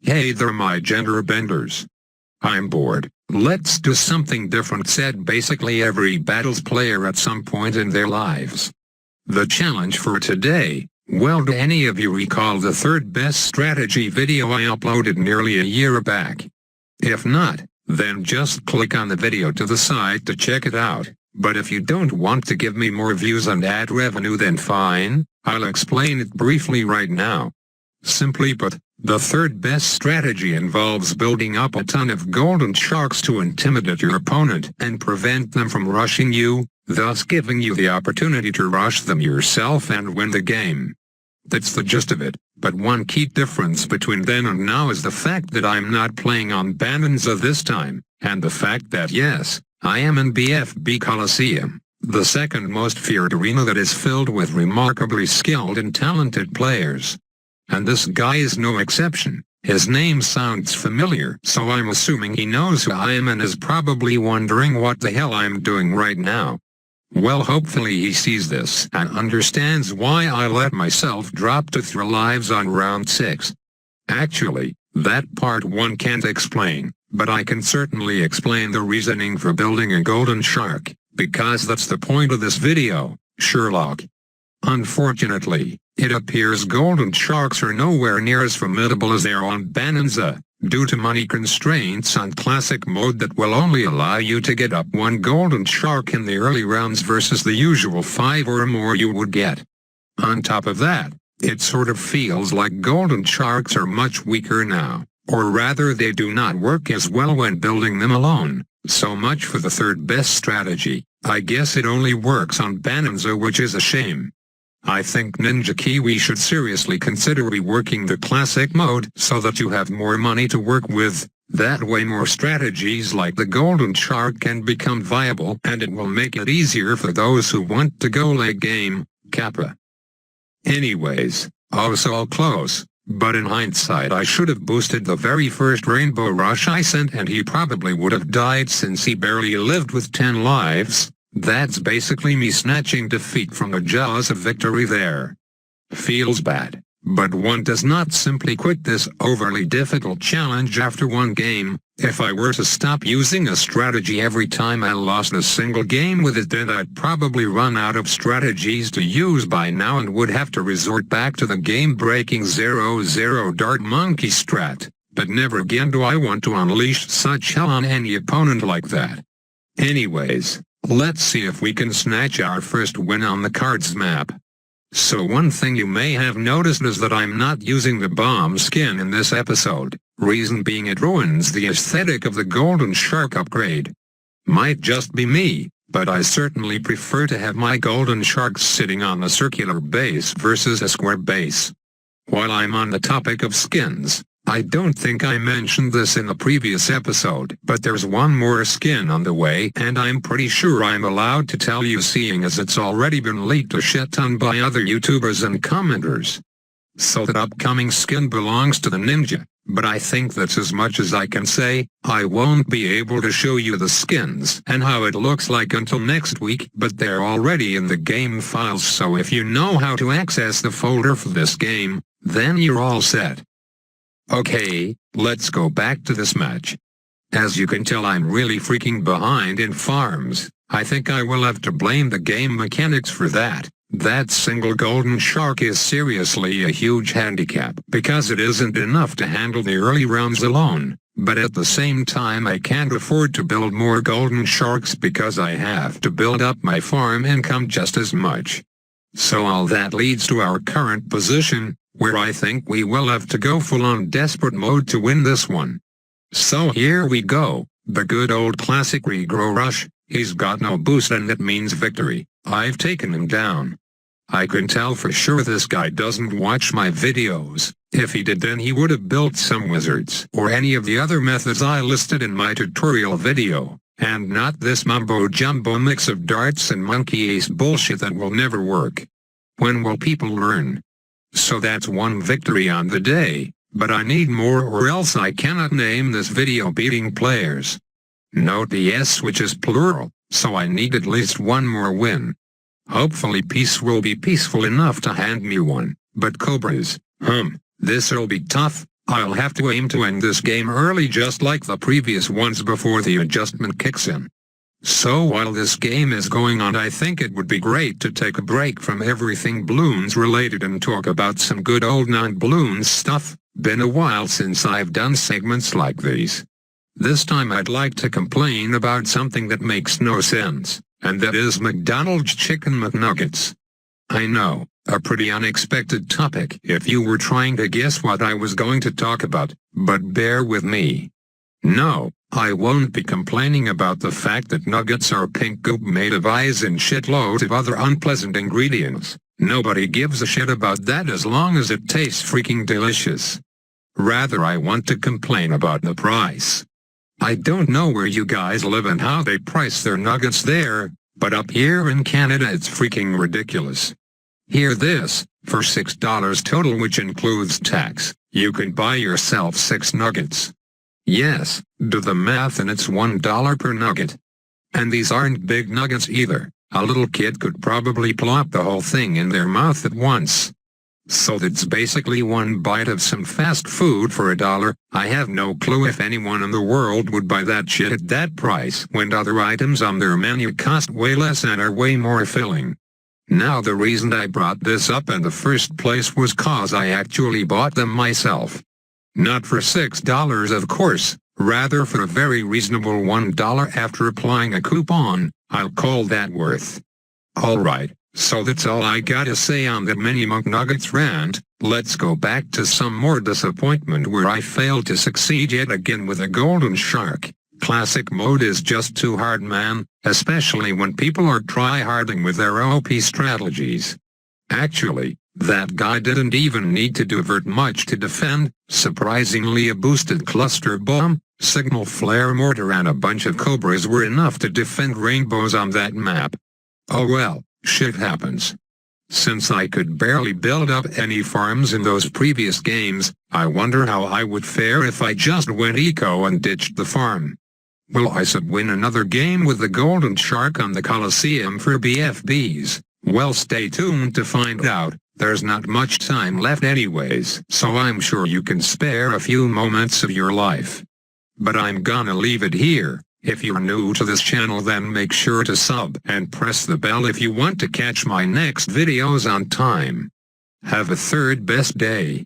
Hey there my gender benders. I'm bored, let's do something different, said basically every Battles player at some point in their lives. The challenge for today, well, do any of you recall the third best strategy video I uploaded nearly a year back? If not, then just click on the video to the side to check it out, but if you don't want to give me more views and ad revenue then fine, I'll explain it briefly right now. Simply put, the third best strategy involves building up a ton of golden sharks to intimidate your opponent and prevent them from rushing you, thus giving you the opportunity to rush them yourself and win the game. That's the gist of it, but one key difference between then and now is the fact that I'm not playing on Bananza this time, and the fact that yes, I am in BFB Colosseum, the second most feared arena that is filled with remarkably skilled and talented players. And this guy is no exception. His name sounds familiar, so I'm assuming he knows who I am and is probably wondering what the hell I'm doing right now. Well, hopefully he sees this and understands why I let myself drop to 3 lives on round 6. Actually, that part one can't explain, but I can certainly explain the reasoning for building a golden shark, because that's the point of this video, Sherlock. Unfortunately, it appears golden sharks are nowhere near as formidable as they are on Bananza, due to money constraints on classic mode that will only allow you to get up 1 golden shark in the early rounds versus the usual 5 or more you would get. On top of that, it sort of feels like golden sharks are much weaker now, or rather they do not work as well when building them alone. So much for the third best strategy. I guess it only works on Bananza, which is a shame. I think Ninja Kiwi should seriously consider reworking the classic mode so that you have more money to work with. That way more strategies like the golden shark can become viable and it will make it easier for those who want to go late game, Kappa. Anyways, so close, but in hindsight I should have boosted the very first Rainbow Rush I sent and he probably would have died since he barely lived with 10 lives. That's basically me snatching defeat from the jaws of victory there. Feels bad, but one does not simply quit this overly difficult challenge after 1 game. If I were to stop using a strategy every time I lost a single game with it, then I'd probably run out of strategies to use by now and would have to resort back to the game-breaking 0-0 dart monkey strat, but never again do I want to unleash such hell on any opponent like that. Anyways, let's see if we can snatch our first win on the cards map. So one thing you may have noticed is that I'm not using the bomb skin in this episode, reason being it ruins the aesthetic of the golden shark upgrade. Might just be me, but I certainly prefer to have my golden sharks sitting on a circular base versus a square base. While I'm on the topic of skins, I don't think I mentioned this in the previous episode, but there's one more skin on the way and I'm pretty sure I'm allowed to tell you seeing as it's already been leaked a shit ton by other YouTubers and commenters. So that upcoming skin belongs to the ninja, but I think that's as much as I can say. I won't be able to show you the skins and how it looks like until next week, but they're already in the game files, so if you know how to access the folder for this game, then you're all set. Okay, let's go back to this match. As you can tell, I'm really freaking behind in farms. I think I will have to blame the game mechanics for that. That single golden shark is seriously a huge handicap because it isn't enough to handle the early rounds alone, but at the same time I can't afford to build more golden sharks because I have to build up my farm income just as much. So all that leads to our current position, where I think we will have to go full-on desperate mode to win this one. So here we go, the good old classic regrow rush. He's got no boost and that means victory. I've taken him down. I can tell for sure this guy doesn't watch my videos. If he did, then he would have built some wizards or any of the other methods I listed in my tutorial video, and not this mumbo-jumbo mix of darts and monkey ace bullshit that will never work. When will people learn? So that's 1 victory on the day, but I need more or else I cannot name this video beating players. Note the S, which is plural, so I need at least 1 more win. Hopefully peace will be peaceful enough to hand me one, but cobras, this'll be tough. I'll have to aim to end this game early just like the previous ones before the adjustment kicks in. So while this game is going on, I think it would be great to take a break from everything Bloons related and talk about some good old non-Bloons stuff. Been a while since I've done segments like these. This time I'd like to complain about something that makes no sense, and that is McDonald's Chicken McNuggets. I know, a pretty unexpected topic if you were trying to guess what I was going to talk about, but bear with me. No, I won't be complaining about the fact that nuggets are pink goop made of eyes and shitloads of other unpleasant ingredients. Nobody gives a shit about that as long as it tastes freaking delicious. Rather, I want to complain about the price. I don't know where you guys live and how they price their nuggets there, but up here in Canada it's freaking ridiculous. Hear this, for $6 total, which includes tax, you can buy yourself 6 nuggets. Yes, do the math, and it's $1 per nugget. And these aren't big nuggets either. A little kid could probably plop the whole thing in their mouth at once. So that's basically one bite of some fast food for $1. I have no clue if anyone in the world would buy that shit at that price when other items on their menu cost way less and are way more filling. Now, the reason I brought this up in the first place was cause I actually bought them myself. Not for $6 of course, rather for a very reasonable $1 after applying a coupon. I'll call that worth. Alright, so that's all I gotta say on that mini McNuggets rant. Let's go back to some more disappointment where I failed to succeed yet again with a golden shark. Classic mode is just too hard, man, especially when people are try-harding with their OP strategies. Actually, that guy didn't even need to divert much to defend. Surprisingly, a boosted cluster bomb, signal flare mortar and a bunch of cobras were enough to defend rainbows on that map. Oh well, shit happens. Since I could barely build up any farms in those previous games, I wonder how I would fare if I just went eco and ditched the farm. Will ISAB win another game with the golden shark on the Colosseum for BFBs? Well, stay tuned to find out. There's not much time left anyways, so I'm sure you can spare a few moments of your life. But I'm gonna leave it here. If you're new to this channel, then make sure to sub and press the bell if you want to catch my next videos on time. Have a third best day.